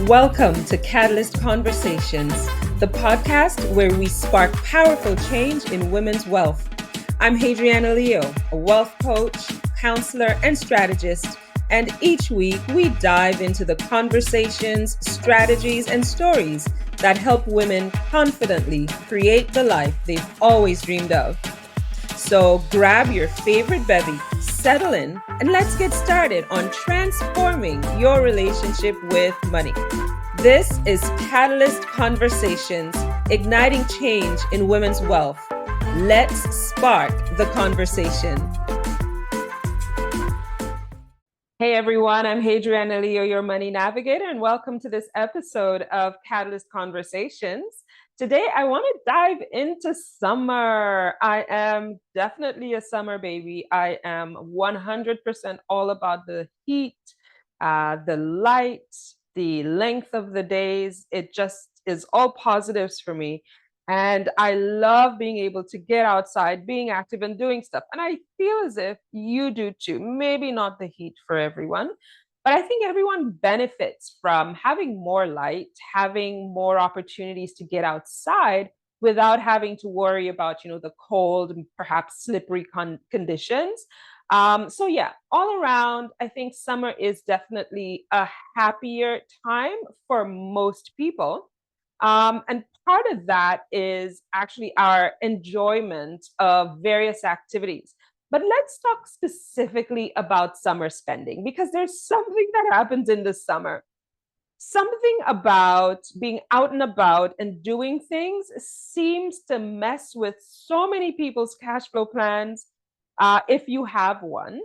Welcome to Catalyst Conversations, the podcast where we spark powerful change in women's wealth. I'm Hadriana Leo, a wealth coach, counselor, and strategist, and each week we dive into the conversations, strategies, and stories that help women confidently create the life they've always dreamed of. So grab your favorite bevy, settle in, and let's get started on transforming your relationship with money. This is Catalyst Conversations, igniting change in women's wealth. Let's spark the conversation. Hey everyone, I'm Hadriana Leo, your Money Navigator, and welcome to this episode of Catalyst Conversations. Today, I want to dive into summer. I am definitely a summer baby. I am 100% all about the heat, the light, the length of the days. It just is all positives for me. And I love being able to get outside, being active and doing stuff. And I feel as if you do too. Maybe not the heat for everyone, but I think everyone benefits from having more light, having more opportunities to get outside without having to worry about, the cold and perhaps slippery conditions. So yeah, all around, I think summer is definitely a happier time for most people. And part of that is actually our enjoyment of various activities. But let's talk specifically about summer spending because there's something that happens in the summer. Something about being out and about and doing things seems to mess with so many people's cash flow plans. If you have one,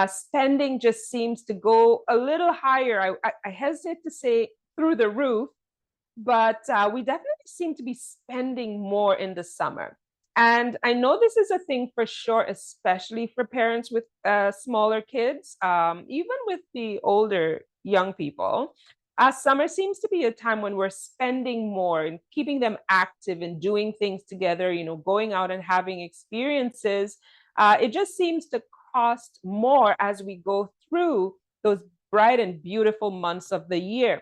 spending just seems to go a little higher. I hesitate to say through the roof, but we definitely seem to be spending more in the summer. And I know this is a thing for sure, especially for parents with smaller kids, even with the older young people. Summer seems to be a time when we're spending more and keeping them active and doing things together, going out and having experiences. It just seems to cost more as we go through those bright and beautiful months of the year.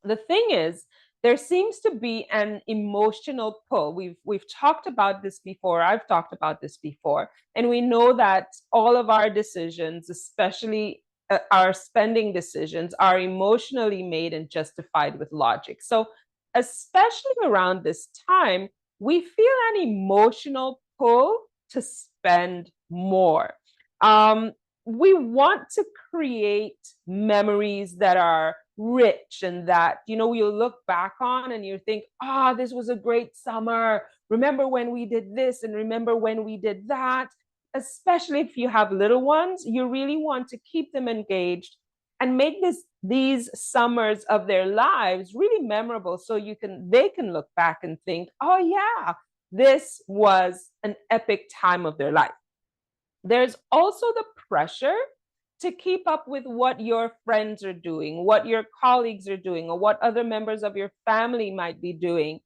The thing is, there seems to be an emotional pull. We've talked about this before. I've talked about this before, and we know that all of our decisions, especially our spending decisions, are emotionally made and justified with logic. So, especially around this time, we feel an emotional pull to spend more. Um, we want to create memories that are rich and that you look back on and you think, this was a great summer, remember when we did this and remember when we did that. Especially if you have little ones, you really want to keep them engaged and make these summers of their lives really memorable so they can look back and think, oh yeah, this was an epic time of their life. There's also the pressure to keep up with what your friends are doing, what your colleagues are doing, or what other members of your family might be doing.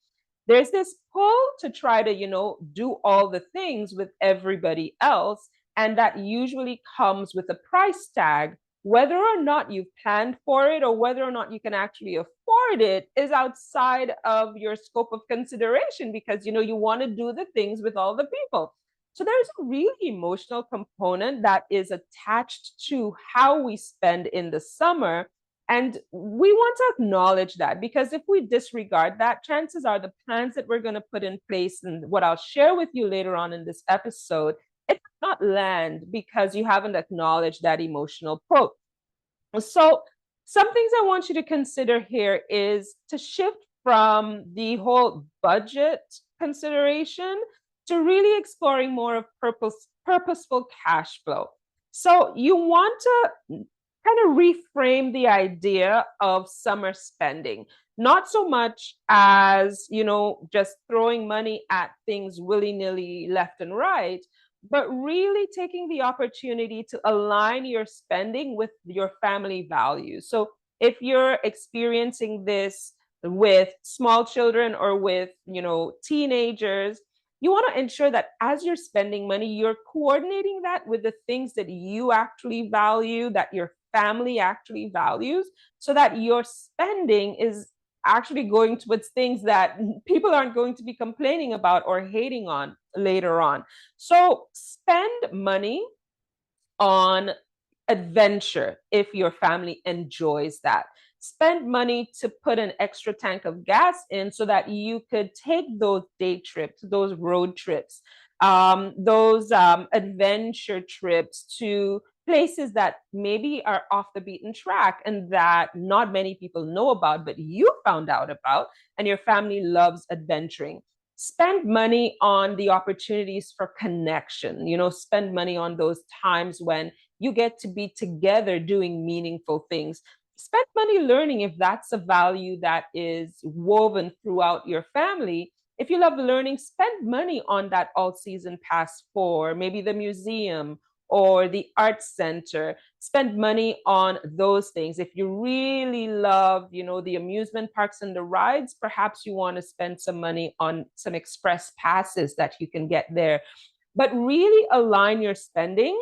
There's this pull to try to, do all the things with everybody else. And that usually comes with a price tag. Whether or not you've planned for it or whether or not you can actually afford it is outside of your scope of consideration because, you want to do the things with all the people. So there's a really emotional component that is attached to how we spend in the summer. And we want to acknowledge that because if we disregard that, chances are the plans that we're going to put in place and what I'll share with you later on in this episode, it does not land because you haven't acknowledged that emotional pull. So some things I want you to consider here is to shift from the whole budget consideration to really exploring more of purposeful cash flow. So you want to kind of reframe the idea of summer spending, not so much as, just throwing money at things willy-nilly left and right, but really taking the opportunity to align your spending with your family values. So if you're experiencing this with small children or with, teenagers, you want to ensure that as you're spending money, you're coordinating that with the things that you actually value, that your family actually values, so that your spending is actually going towards things that people aren't going to be complaining about or hating on later on. So spend money on adventure if your family enjoys that. Spend money to put an extra tank of gas in so that you could take those day trips, those road trips, those adventure trips to places that maybe are off the beaten track and that not many people know about, but you found out about, and your family loves adventuring. Spend money on the opportunities for connection. Spend money on those times when you get to be together doing meaningful things. Spend money learning if that's a value that is woven throughout your family. If you love learning, spend money on that all season pass for maybe the museum or the arts center. Spend money on those things. If you really love, the amusement parks and the rides, perhaps you want to spend some money on some express passes that you can get there. But really align your spending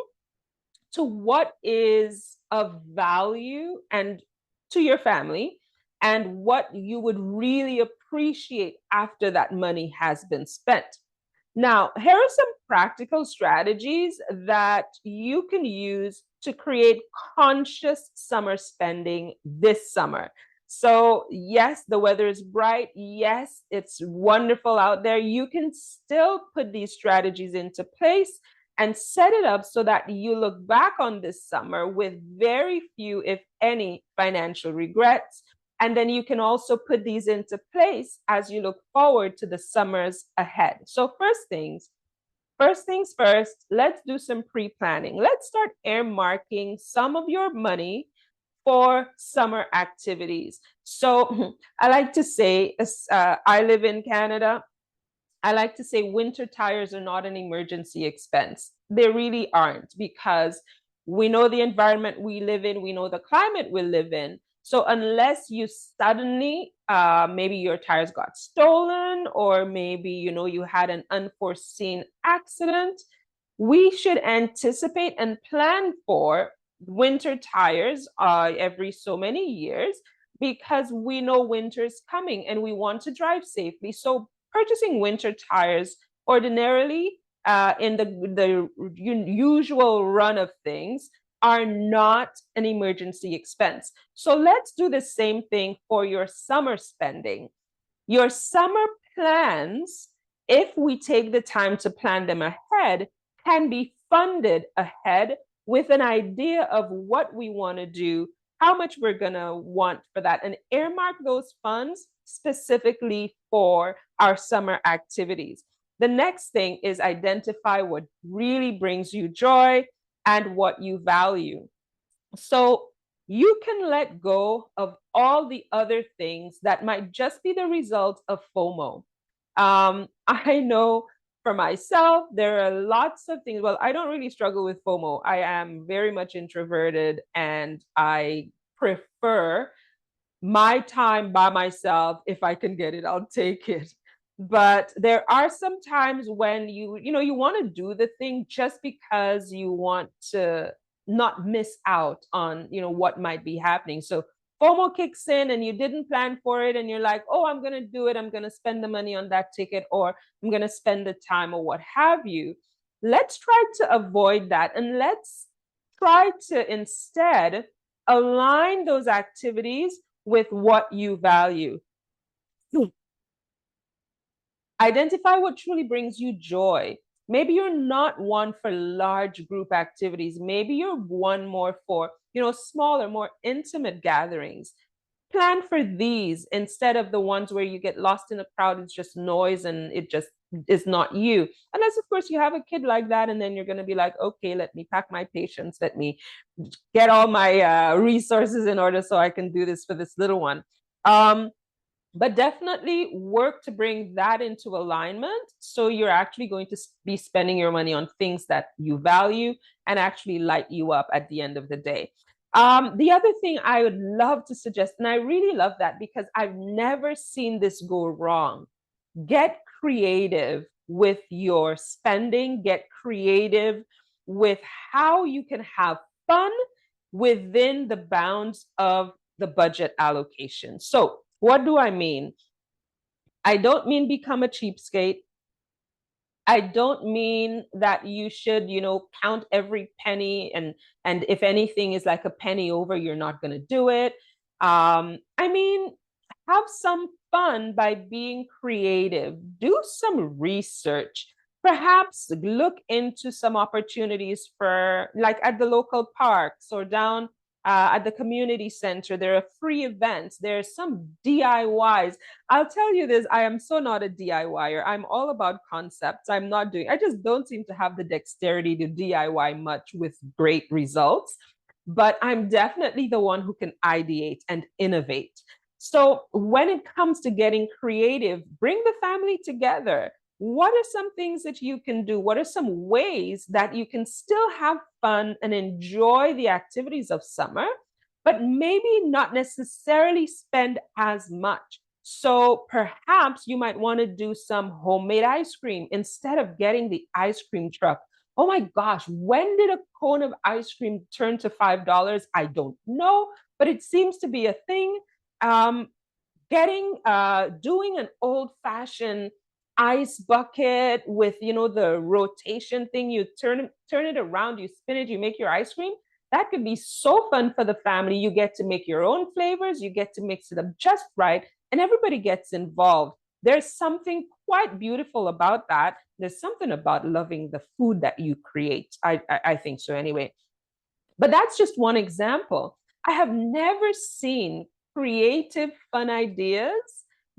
to what is of value and to your family, and what you would really appreciate after that money has been spent. Now, here are some practical strategies that you can use to create conscious summer spending this summer. So, yes, the weather is bright. Yes, it's wonderful out there. You can still put these strategies into place and set it up so that you look back on this summer with very few, if any, financial regrets. And then you can also put these into place as you look forward to the summers ahead. So first things first, let's do some pre-planning. Let's start earmarking some of your money for summer activities. So I like to say, I live in Canada. I like to say winter tires are not an emergency expense. They really aren't, because we know the environment we live in, we know the climate we live in. So unless you suddenly, maybe your tires got stolen, or maybe, you had an unforeseen accident, we should anticipate and plan for winter tires every so many years, because we know winter's coming and we want to drive safely. So purchasing winter tires ordinarily, in the usual run of things, are not an emergency expense. So let's do the same thing for your summer spending. Your summer plans, if we take the time to plan them ahead, can be funded ahead with an idea of what we want to do, how much we're going to want for that, and earmark those funds specifically for our summer activities. The next thing is identify what really brings you joy and what you value. So you can let go of all the other things that might just be the result of FOMO. I know for myself, there are lots of things. Well, I don't really struggle with FOMO. I am very much introverted, and I prefer my time by myself. If I can get it, I'll take it. But there are some times when you want to do the thing just because you want to not miss out on what might be happening. So FOMO kicks in and you didn't plan for it, and you're like, oh, I'm going to do it, I'm going to spend the money on that ticket, or I'm going to spend the time, or what have you. Let's try to avoid that, and let's try to instead align those activities with what you value. Identify what truly brings you joy. Maybe you're not one for large group activities. Maybe you're one more for, smaller, more intimate gatherings. Plan for these instead of the ones where you get lost in a crowd. It's just noise and it just is not you. Unless, of course, you have a kid like that, and then you're going to be like, okay, let me pack my patience. Let me get all my resources in order so I can do this for this little one. But definitely work to bring that into alignment, so you're actually going to be spending your money on things that you value and actually light you up at the end of the day. The other thing I would love to suggest, and I really love that because I've never seen this go wrong: get creative with your spending, get creative with how you can have fun within the bounds of the budget allocation. So, what do I mean? I don't mean become a cheapskate. I don't mean that you should, count every penny and if anything is like a penny over, you're not going to do it. I mean, have some fun by being creative. Do some research. Perhaps look into some opportunities for like at the local parks or down at the community center. There are free events. There's some DIYs. I'll tell you this, I am so not a DIYer. I'm all about concepts. I just don't seem to have the dexterity to DIY much with great results, but I'm definitely the one who can ideate and innovate. So when it comes to getting creative, bring the family together. What are some things that you can do? What are some ways that you can still have fun and enjoy the activities of summer, but maybe not necessarily spend as much? So perhaps you might want to do some homemade ice cream instead of getting the ice cream truck. Oh my gosh, when did a cone of ice cream turn to $5? I don't know, but it seems to be a thing. Um, doing an old fashioned ice bucket with the rotation thing, you turn it around, you spin it, you make your ice cream. That could be so fun for the family. You get to make your own flavors, you get to mix it up just right, and everybody gets involved. There's something quite beautiful about that. There's something about loving the food that you create. I think so anyway. But that's just one example. I have never seen creative, fun ideas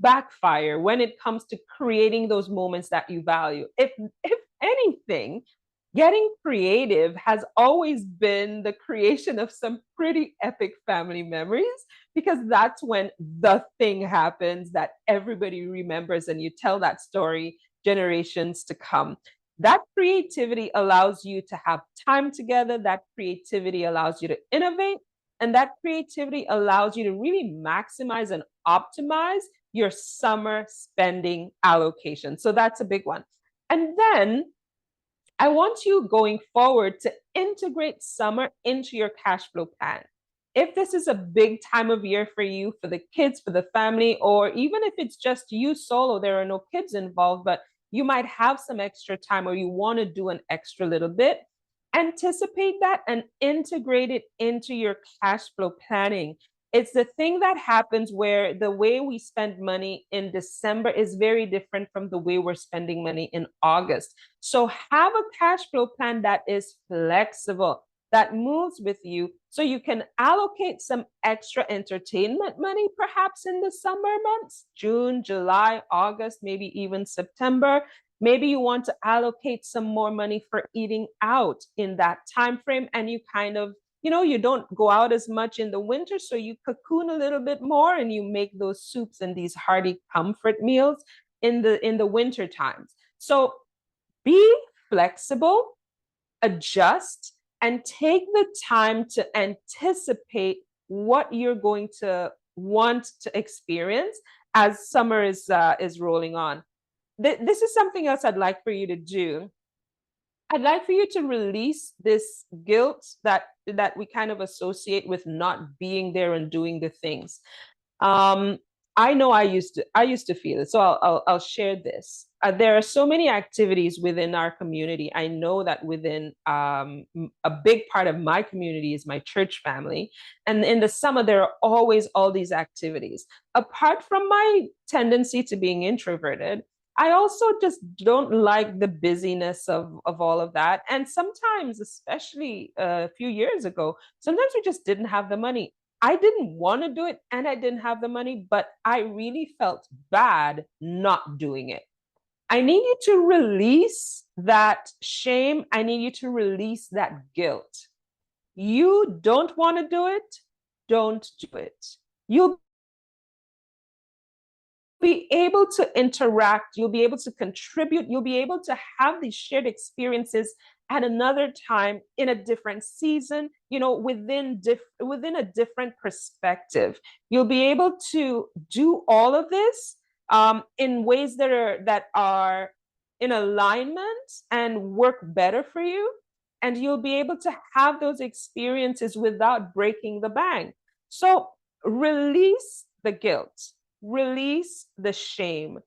backfire when it comes to creating those moments that you value. If anything, getting creative has always been the creation of some pretty epic family memories, because that's when the thing happens that everybody remembers and you tell that story generations to come. That creativity allows you to have time together. That creativity allows you to innovate. And that creativity allows you to really maximize and optimize your summer spending allocation. So that's a big one. And then I want you going forward to integrate summer into your cash flow plan. If this is a big time of year for you, for the kids, for the family, or even if it's just you solo, there are no kids involved, but you might have some extra time or you want to do an extra little bit, anticipate that and integrate it into your cash flow planning. It's the thing that happens where the way we spend money in December is very different from the way we're spending money in August. So have a cash flow plan that is flexible, that moves with you, so you can allocate some extra entertainment money, perhaps in the summer months, June, July, August, maybe even September. Maybe you want to allocate some more money for eating out in that time frame, and you kind of you don't go out as much in the winter, so you cocoon a little bit more and you make those soups and these hearty comfort meals in the winter times. So be flexible, adjust, and take the time to anticipate what you're going to want to experience as summer is rolling on. This is something else I'd like for you to do. I'd like for you to release this guilt that we kind of associate with not being there and doing the things. Um, I know I used to feel it, so I'll share this. There are so many activities within our community. I know that within a big part of my community is my church family, and in the summer there are always all these activities. Apart from my tendency to being introverted, I also just don't like the busyness of all of that. And sometimes, especially a few years ago, sometimes we just didn't have the money. I didn't want to do it and I didn't have the money, but I really felt bad not doing it. I need you to release that shame. I need you to release that guilt. You don't want to do it, don't do it. You'll be able to interact, you'll be able to contribute, you'll be able to have these shared experiences at another time in a different season, within a different perspective. You'll be able to do all of this in ways that are in alignment and work better for you. and you'll be able to have those experiences without breaking the bank. So release the guilt, release the shame.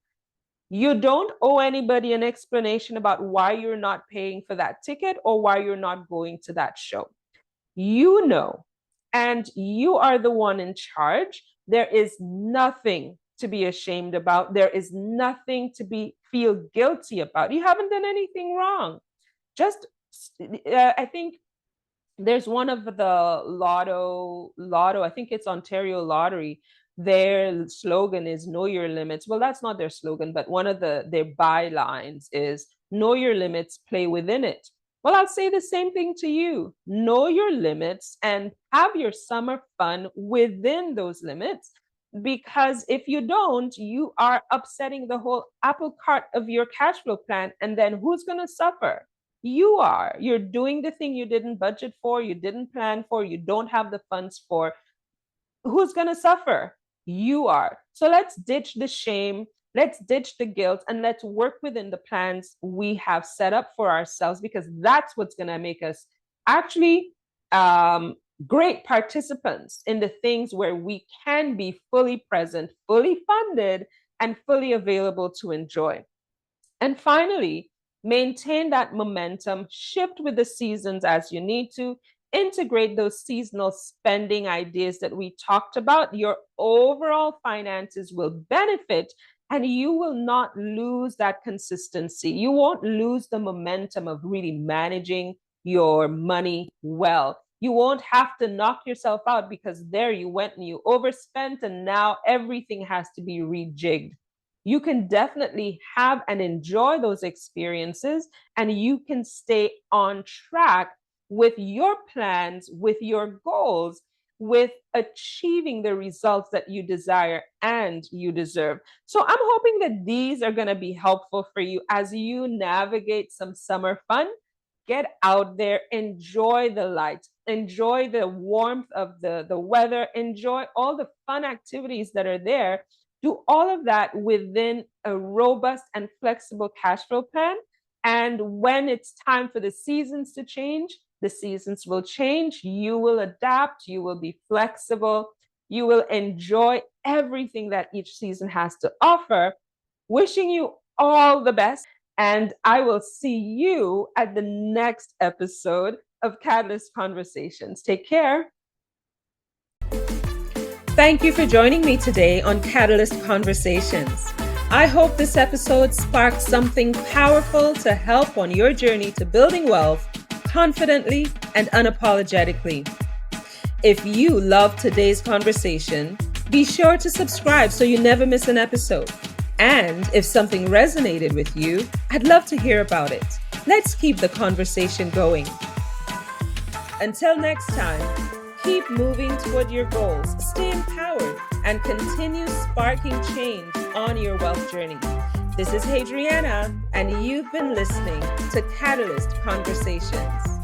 You don't owe anybody an explanation about why you're not paying for that ticket or why you're not going to that show. You know, and you are the one in charge. There is nothing to be ashamed about. There is nothing to feel guilty about. You haven't done anything wrong. Just, I think there's one of the lotto, I think it's Ontario Lottery. Their slogan is know your limits. Well, that's not their slogan, but one of their bylines is know your limits, play within it. Well, I'll say the same thing to you. Know your limits and have your summer fun within those limits. Because if you don't, you are upsetting the whole apple cart of your cash flow plan. And then who's going to suffer? You are. You're doing the thing you didn't budget for, you didn't plan for, you don't have the funds for. Who's going to suffer? You are. So let's ditch the shame, let's ditch the guilt, and let's work within the plans we have set up for ourselves, because that's what's going to make us actually great participants in the things where we can be fully present, fully funded, and fully available to enjoy. And finally, maintain that momentum, shift with the seasons as you need to, integrate those seasonal spending ideas that we talked about. Your overall finances will benefit, and you will not lose that consistency. You won't lose the momentum of really managing your money well. You won't have to knock yourself out because there you went and you overspent, and now everything has to be rejigged. You can definitely have and enjoy those experiences, and you can stay on track with your plans, with your goals, with achieving the results that you desire and you deserve. So I'm hoping that these are going to be helpful for you as you navigate some summer fun. Get out there, enjoy the light, enjoy the warmth of the weather, enjoy all the fun activities that are there. Do all of that within a robust and flexible cash flow plan. And when it's time for the seasons to change, the seasons will change. You will adapt. You will be flexible. You will enjoy everything that each season has to offer. Wishing you all the best. And I will see you at the next episode of Catalyst Conversations. Take care. Thank you for joining me today on Catalyst Conversations. I hope this episode sparked something powerful to help on your journey to building wealth confidently and unapologetically. If you loved today's conversation, be sure to subscribe so you never miss an episode. And if something resonated with you, I'd love to hear about it. Let's keep the conversation going. Until next time, keep moving toward your goals, stay empowered, and continue sparking change on your wealth journey. This is Hadriana, and you've been listening to Catalyst Conversations.